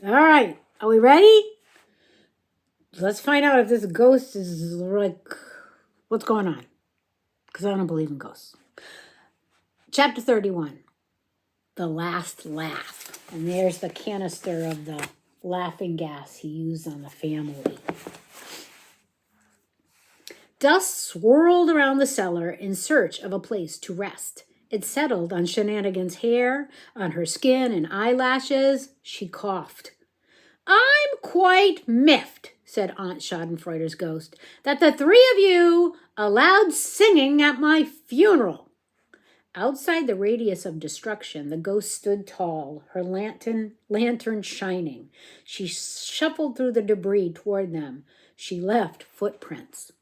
All right, are we ready? Let's find out if this ghost is like, what's going on? Because I don't believe in ghosts. Chapter 31, The Last Laugh. And there's the canister of the laughing gas he used on the family. Dust swirled around the cellar in search of a place to rest. It settled on Shenanigan's hair, on her skin and eyelashes. She coughed. I'm quite miffed, said Aunt Schadenfreude's ghost, that the three of you allowed singing at my funeral. Outside the radius of destruction, the ghost stood tall, her lantern shining. She shuffled through the debris toward them. She left footprints.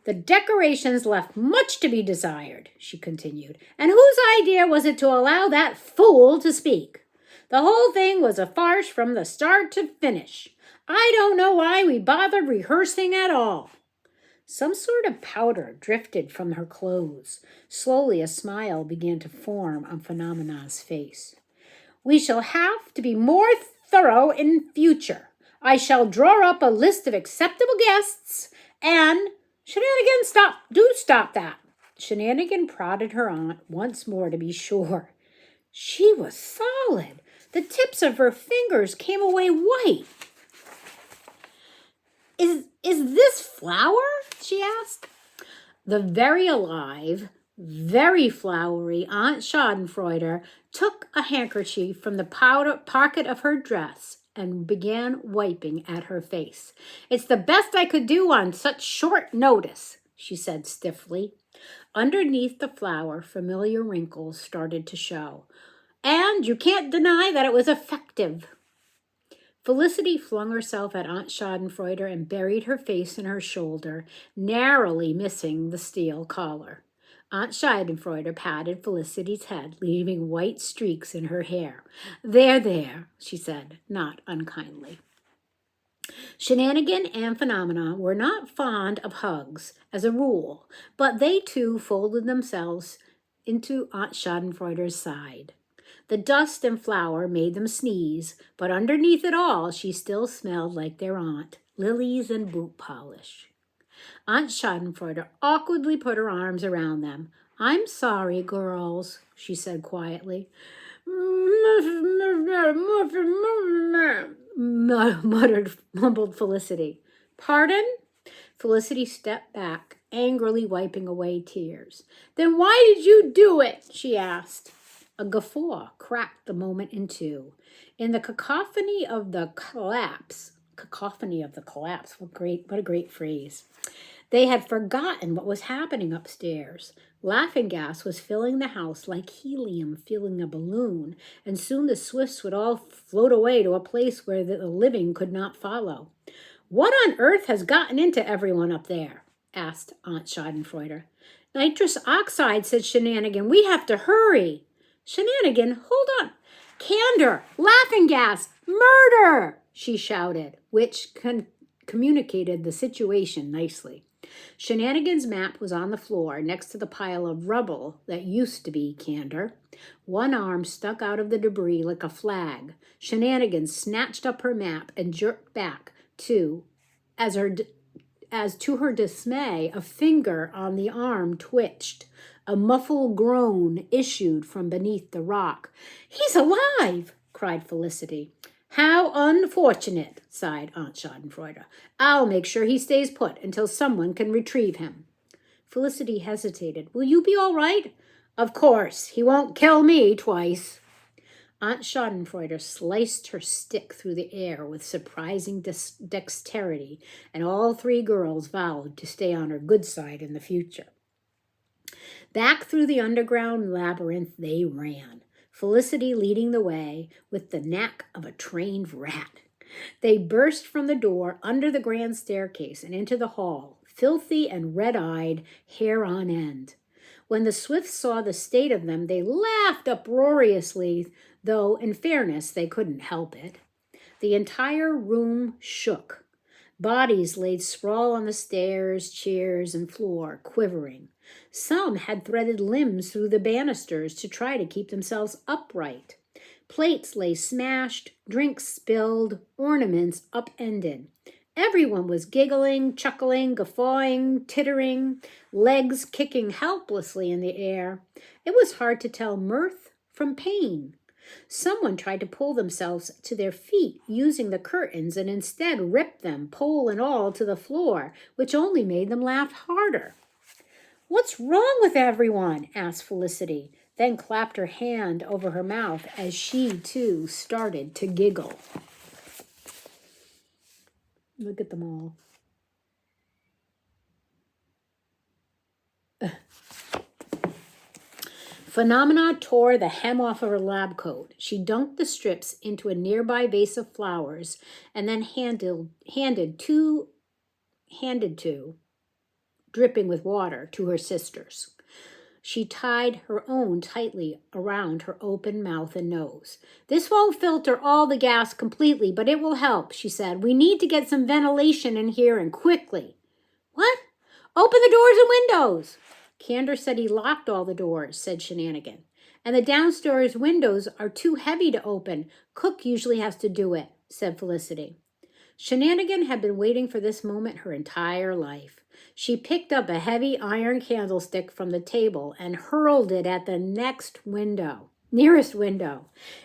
The decorations left much to be desired, she continued. And whose idea was it to allow that fool to speak? The whole thing was a farce from the start to finish. I don't know why we bothered rehearsing at all. Some sort of powder drifted from her clothes. Slowly a smile began to form on Phenomena's face. We shall have to be more thorough in future. I shall draw up a list of acceptable guests and... Shenanigan, stop that. Shenanigan prodded her aunt once more to be sure. She was solid. The tips of her fingers came away white. Is this flour? She asked. The very alive, very flowery Aunt Schadenfreude took a handkerchief from the pocket of her dress and began wiping at her face. It's the best I could do on such short notice, she said stiffly. Underneath the flour, familiar wrinkles started to show. And you can't deny that it was effective. Felicity flung herself at Aunt Schadenfreude and buried her face in her shoulder, narrowly missing the steel collar. Aunt Schadenfreude patted Felicity's head, leaving white streaks in her hair. There, she said, not unkindly. Shenanigan and Phenomena were not fond of hugs, as a rule, but they too folded themselves into Aunt Schadenfreude's side. The dust and flour made them sneeze, but underneath it all, she still smelled like their aunt, lilies and boot polish. Aunt Schadenfreude awkwardly put her arms around them. I'm sorry, girls, she said quietly. Mumbled Felicity. Pardon? Felicity stepped back, angrily wiping away tears. Then why did you do it? She asked. A guffaw cracked the moment in two. In the cacophony of the collapse, what a great phrase. They had forgotten what was happening upstairs. Laughing gas was filling the house like helium filling a balloon, and soon the Swifts would all float away to a place where the living could not follow. What on earth has gotten into everyone up there? Asked Aunt Schadenfreude. Nitrous oxide, said Shenanigan. We have to hurry. Shenanigan, hold on. Candor, laughing gas, murder, she shouted, which communicated the situation nicely. Shenanigan's map was on the floor next to the pile of rubble that used to be Candor. One arm stuck out of the debris like a flag. Shenanigan snatched up her map and jerked back as to her dismay, a finger on the arm twitched. A muffled groan issued from beneath the rock. He's alive, cried Felicity. How unfortunate, sighed Aunt Schadenfreude. I'll make sure he stays put until someone can retrieve him. Felicity hesitated. Will you be all right? Of course. He won't kill me twice. Aunt Schadenfreude sliced her stick through the air with surprising dexterity, and all three girls vowed to stay on her good side in the future. Back through the underground labyrinth they ran, Felicity leading the way with the knack of a trained rat. They burst from the door under the grand staircase and into the hall, filthy and red-eyed, hair on end. When the Swifts saw the state of them, they laughed uproariously, though, in fairness, they couldn't help it. The entire room shook. Bodies laid sprawl on the stairs, chairs, and floor, quivering. Some had threaded limbs through the banisters to try to keep themselves upright. Plates lay smashed, drinks spilled, ornaments upended. Everyone was giggling, chuckling, guffawing, tittering, legs kicking helplessly in the air. It was hard to tell mirth from pain. Someone tried to pull themselves to their feet using the curtains and instead ripped them, pole and all, to the floor, which only made them laugh harder. "What's wrong with everyone?" asked Felicity, then clapped her hand over her mouth as she, too, started to giggle. Look at them all. Phenomena tore the hem off of her lab coat. She dunked the strips into a nearby vase of flowers and then handed two, dripping with water, to her sisters. She tied her own tightly around her open mouth and nose. "This won't filter all the gas completely, but it will help," she said. "We need to get some ventilation in here and quickly." "What? Open the doors and windows." "Candor said he locked all the doors," said Shenanigan. "And the downstairs windows are too heavy to open. Cook usually has to do it," said Felicity. Shenanigan had been waiting for this moment her entire life. She picked up a heavy iron candlestick from the table and hurled it at the nearest window.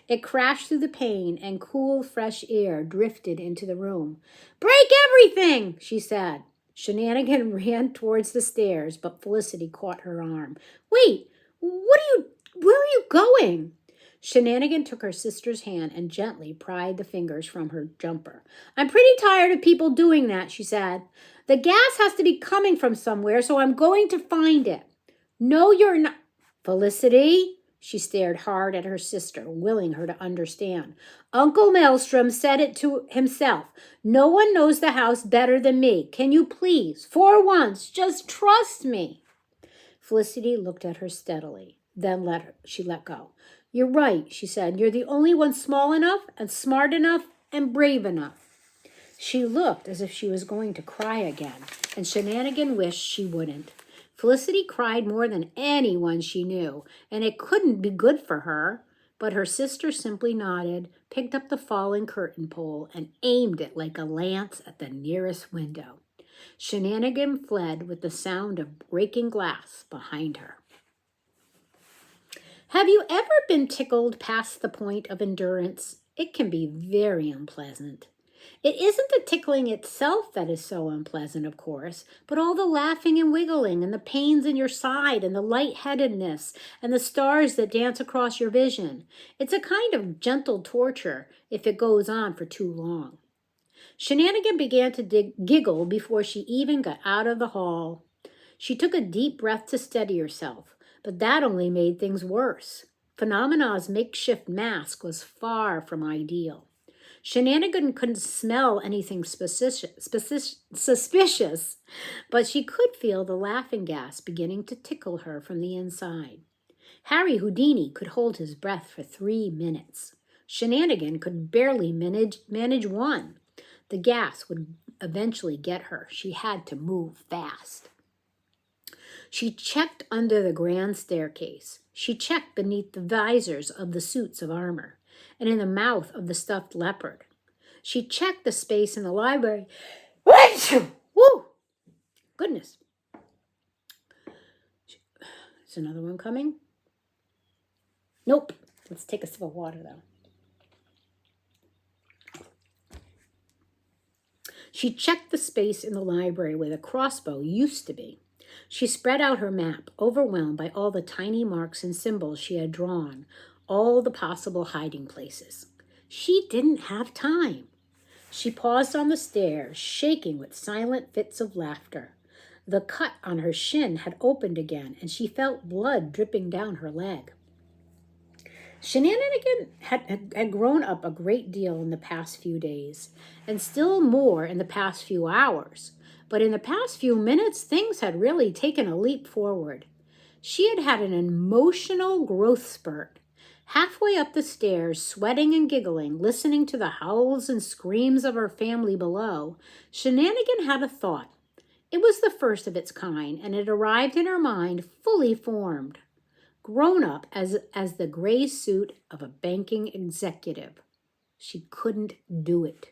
It crashed through the pane and cool, fresh air drifted into the room. "Break everything," she said. Shenanigan ran towards the stairs, but Felicity caught her arm. "Wait, where are you going?" Shenanigan took her sister's hand and gently pried the fingers from her jumper. "I'm pretty tired of people doing that," she said. "The gas has to be coming from somewhere, so I'm going to find it." "No, you're not." "Felicity," she stared hard at her sister, willing her to understand. "Uncle Maelstrom said it to himself. No one knows the house better than me. Can you please, for once, just trust me?" Felicity looked at her steadily. Then she let go. "You're right," she said. "You're the only one small enough and smart enough and brave enough." She looked as if she was going to cry again, and Shenanigan wished she wouldn't. Felicity cried more than anyone she knew, and it couldn't be good for her. But her sister simply nodded, picked up the fallen curtain pole, and aimed it like a lance at the nearest window. Shenanigan fled with the sound of breaking glass behind her. Have you ever been tickled past the point of endurance? It can be very unpleasant. It isn't the tickling itself that is so unpleasant, of course, but all the laughing and wiggling and the pains in your side and the lightheadedness and the stars that dance across your vision. It's a kind of gentle torture if it goes on for too long. Shenanigan began to giggle before she even got out of the hall. She took a deep breath to steady herself, but that only made things worse. Phenomena's makeshift mask was far from ideal. Shenanigan couldn't smell anything suspicious, but she could feel the laughing gas beginning to tickle her from the inside. Harry Houdini could hold his breath for 3 minutes. Shenanigan could barely manage one. The gas would eventually get her. She had to move fast. She checked under the grand staircase. She checked beneath the visors of the suits of armor and in the mouth of the stuffed leopard. She checked the space in the library. Woo! Goodness. Is another one coming? Nope. Let's take a sip of water, though. She checked the space in the library where the crossbow used to be. She spread out her map, overwhelmed by all the tiny marks and symbols she had drawn, all the possible hiding places. She didn't have time. She paused on the stairs, shaking with silent fits of laughter. The cut on her shin had opened again, and she felt blood dripping down her leg. Shenanigan had grown up a great deal in the past few days, and still more in the past few hours. But in the past few minutes, things had really taken a leap forward. She had had an emotional growth spurt. Halfway up the stairs, sweating and giggling, listening to the howls and screams of her family below, Shenanigan had a thought. It was the first of its kind, and it arrived in her mind fully formed. grown up as the gray suit of a banking executive. She couldn't do it.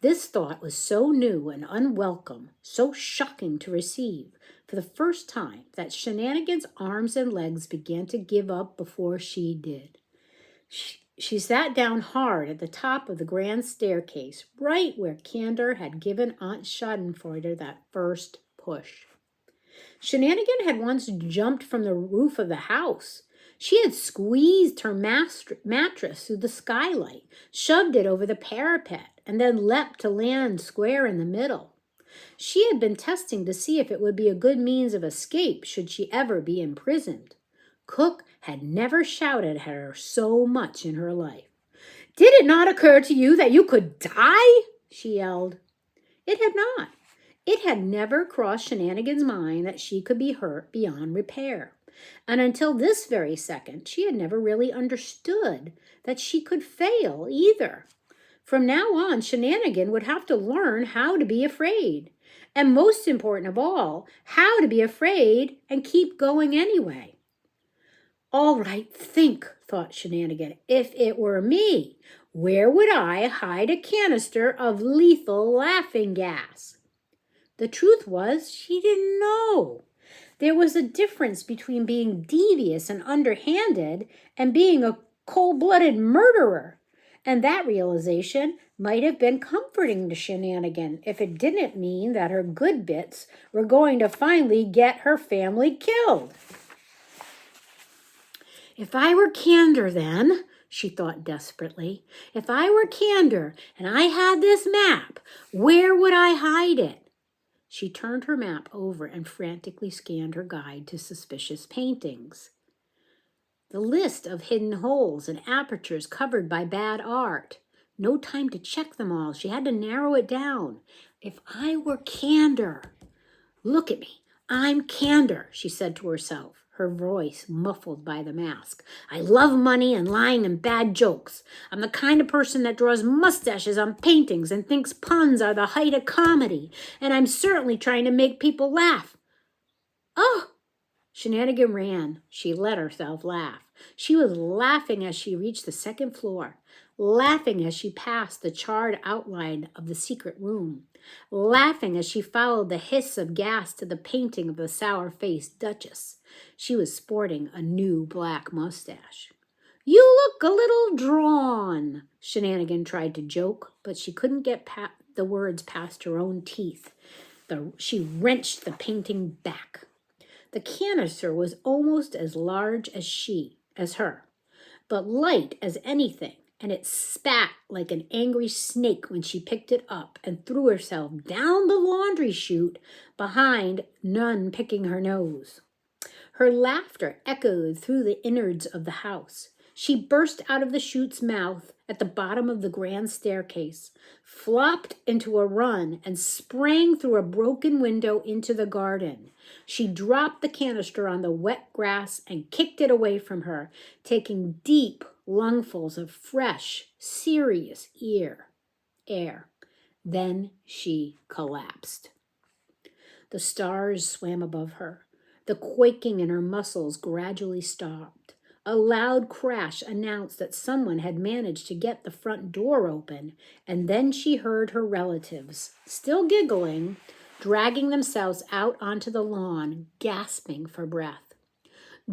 This thought was so new and unwelcome, so shocking to receive for the first time, that Shenanigan's arms and legs began to give up before she did. She sat down hard at the top of the grand staircase, right where Candor had given Aunt Schadenfreude that first push. Shenanigan had once jumped from the roof of the house. She had squeezed her mattress through the skylight, shoved it over the parapet, and then leapt to land square in the middle. She had been testing to see if it would be a good means of escape should she ever be imprisoned. Cook had never shouted at her so much in her life. "Did it not occur to you that you could die?" she yelled. It had not. It had never crossed Shenanigan's mind that she could be hurt beyond repair. And until this very second, she had never really understood that she could fail either. From now on, Shenanigan would have to learn how to be afraid. And most important of all, how to be afraid and keep going anyway. All right, think, thought Shenanigan. If it were me, where would I hide a canister of lethal laughing gas? The truth was, she didn't know. There was a difference between being devious and underhanded and being a cold-blooded murderer. And that realization might have been comforting to Shenanigan if it didn't mean that her good bits were going to finally get her family killed. If I were Candor then, she thought desperately, if I were Candor and I had this map, where would I hide it? She turned her map over and frantically scanned her guide to suspicious paintings. The list of hidden holes and apertures covered by bad art. No time to check them all. She had to narrow it down. If I were Candor. Look at me. I'm Candor, she said to herself, her voice muffled by the mask. I love money and lying and bad jokes. I'm the kind of person that draws mustaches on paintings and thinks puns are the height of comedy. And I'm certainly trying to make people laugh. Oh! Shenanigan ran. She let herself laugh. She was laughing as she reached the second floor, laughing as she passed the charred outline of the secret room, laughing as she followed the hiss of gas to the painting of the sour-faced Duchess. She was sporting a new black mustache. You look a little drawn, Shenanigan tried to joke, but she couldn't get the words past her own teeth. She wrenched the painting back. The canister was almost as large as her, but light as anything, and it spat like an angry snake when she picked it up and threw herself down the laundry chute behind, none picking her nose. Her laughter echoed through the innards of the house. She burst out of the chute's mouth at the bottom of the grand staircase, flopped into a run, and sprang through a broken window into the garden. She dropped the canister on the wet grass and kicked it away from her, taking deep lungfuls of fresh, serious air. Then she collapsed. The stars swam above her. The quaking in her muscles gradually stopped. A loud crash announced that someone had managed to get the front door open, and then she heard her relatives, still giggling, dragging themselves out onto the lawn, gasping for breath.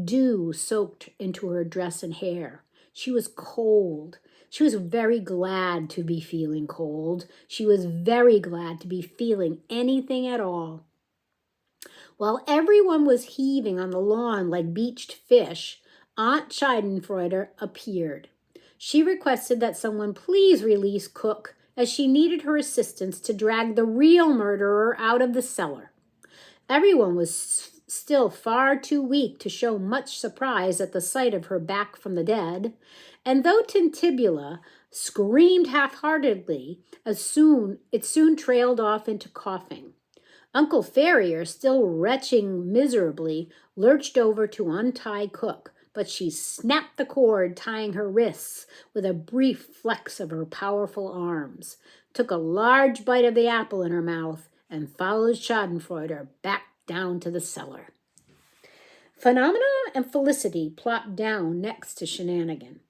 Dew soaked into her dress and hair. She was cold. She was very glad to be feeling cold. She was very glad to be feeling anything at all. While everyone was heaving on the lawn like beached fish, Aunt Schadenfreude appeared. She requested that someone please release Cook, as she needed her assistance to drag the real murderer out of the cellar. Everyone was still far too weak to show much surprise at the sight of her back from the dead, and though Tintibula screamed half-heartedly, it soon trailed off into coughing. Uncle Ferrier, still retching miserably, lurched over to untie Cook, but she snapped the cord tying her wrists with a brief flex of her powerful arms, took a large bite of the apple in her mouth, and followed Schadenfreude back down to the cellar. Phenomena and Felicity plopped down next to Shenanigan.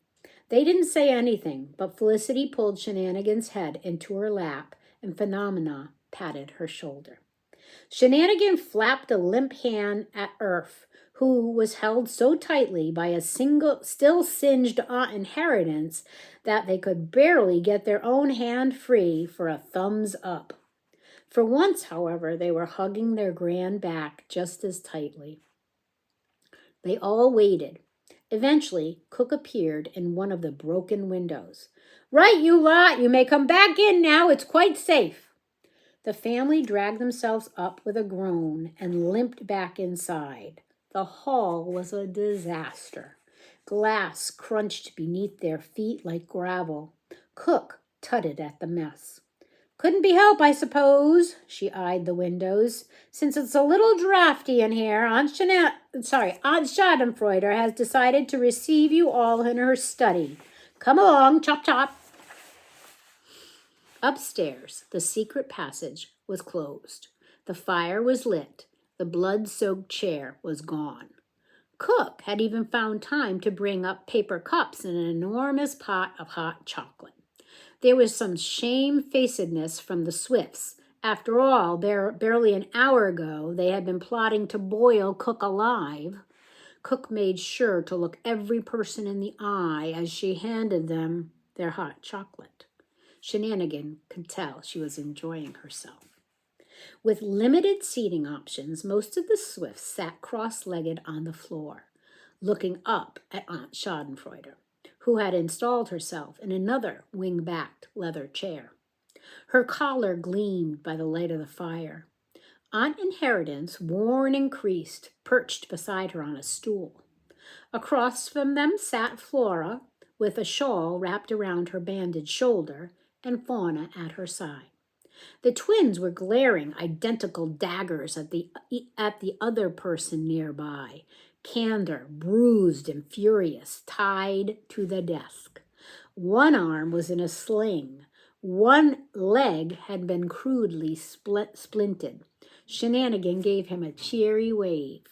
They didn't say anything, but Felicity pulled Shenanigan's head into her lap, and Phenomena patted her shoulder. Shenanigan flapped a limp hand at Earth, who was held so tightly by a still singed Aunt Inheritance that they could barely get their own hand free for a thumbs up. For once, however, they were hugging their grand back just as tightly. They all waited. Eventually, Cook appeared in one of the broken windows. "Right, you lot! You may come back in now. It's quite safe." The family dragged themselves up with a groan and limped back inside. The hall was a disaster. Glass crunched beneath their feet like gravel. Cook tutted at the mess. "Couldn't be helped, I suppose." She eyed the windows. "Since it's a little drafty in here, Aunt Schadenfreude has decided to receive you all in her study. Come along, chop chop." Upstairs, the secret passage was closed. The fire was lit. The blood-soaked chair was gone. Cook had even found time to bring up paper cups and an enormous pot of hot chocolate. There was some shamefacedness from the Swifts. After all, barely an hour ago, they had been plotting to boil Cook alive. Cook made sure to look every person in the eye as she handed them their hot chocolate. Shenanigan could tell she was enjoying herself. With limited seating options, most of the Swifts sat cross-legged on the floor, looking up at Aunt Schadenfreude, who had installed herself in another wing-backed leather chair. Her collar gleamed by the light of the fire. Aunt Inheritance, worn and creased, perched beside her on a stool. Across from them sat Flora, with a shawl wrapped around her bandaged shoulder, and Fauna at her side. The twins were glaring identical daggers at the other person nearby. Candor, bruised and furious, tied to the desk. One arm was in a sling. One leg had been crudely splinted. Shenanigan gave him a cheery wave.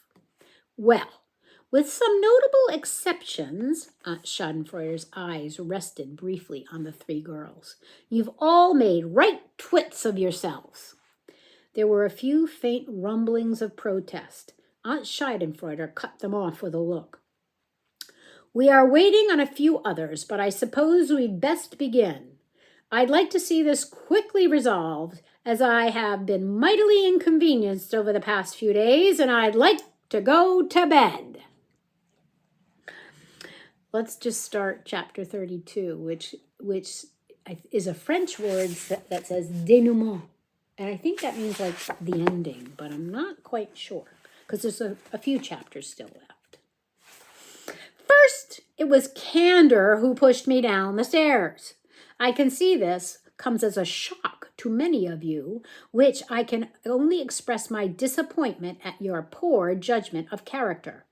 "Well, with some notable exceptions," Aunt Schadenfreude's eyes rested briefly on the three girls, "you've all made right twits of yourselves." There were a few faint rumblings of protest. Aunt Schadenfreude cut them off with a look. "We are waiting on a few others, but I suppose we'd best begin. I'd like to see this quickly resolved, as I have been mightily inconvenienced over the past few days, and I'd like to go to bed." Let's just start chapter 32, which is a French word that says denouement. And I think that means like the ending, but I'm not quite sure because there's a few chapters still left. First, it was Candor who pushed me down the stairs. I can see this comes as a shock to many of you, which I can only express my disappointment at your poor judgment of character.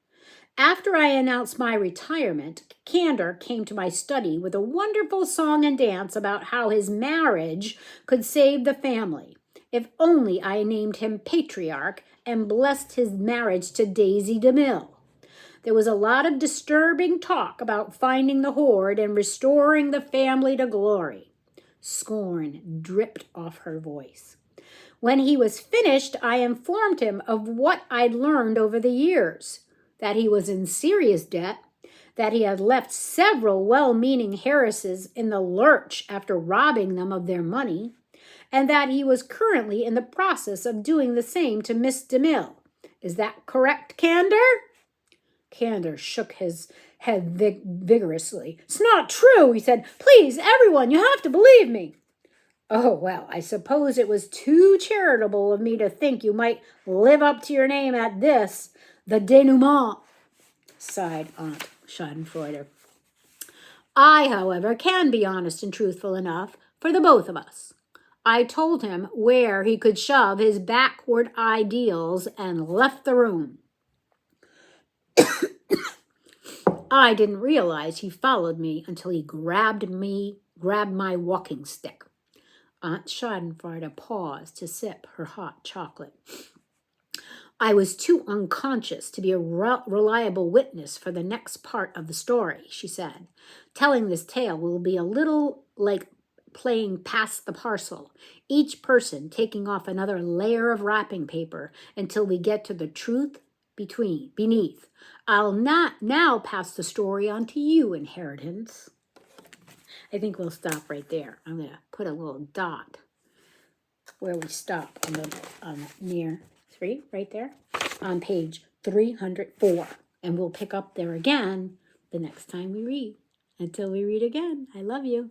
After I announced my retirement, Candor came to my study with a wonderful song and dance about how his marriage could save the family. If only I named him Patriarch and blessed his marriage to Daisy DeMille. There was a lot of disturbing talk about finding the hoard and restoring the family to glory. Scorn dripped off her voice. When he was finished, I informed him of what I'd learned over the years. That he was in serious debt, that he had left several well-meaning Harrises in the lurch after robbing them of their money, and that he was currently in the process of doing the same to Miss DeMille. Is that correct, Candor? Candor shook his head vigorously. "It's not true," he said. "Please, everyone, you have to believe me." "Oh, well, I suppose it was too charitable of me to think you might live up to your name at this, the denouement," sighed Aunt Schadenfreude. "I, however, can be honest and truthful enough for the both of us. I told him where he could shove his backward ideals and left the room. I didn't realize he followed me until he grabbed my walking stick." Aunt Schadenfreude paused to sip her hot chocolate. I was too unconscious to be a reliable witness for the next part of the story, she said. Telling this tale will be a little like playing pass the parcel, each person taking off another layer of wrapping paper until we get to the truth beneath. I'll not now pass the story on to you, Inheritance. I think we'll stop right there. I'm going to put a little dot where we stop on near 3, right there, on page 304. And we'll pick up there again the next time we read. Until we read again, I love you.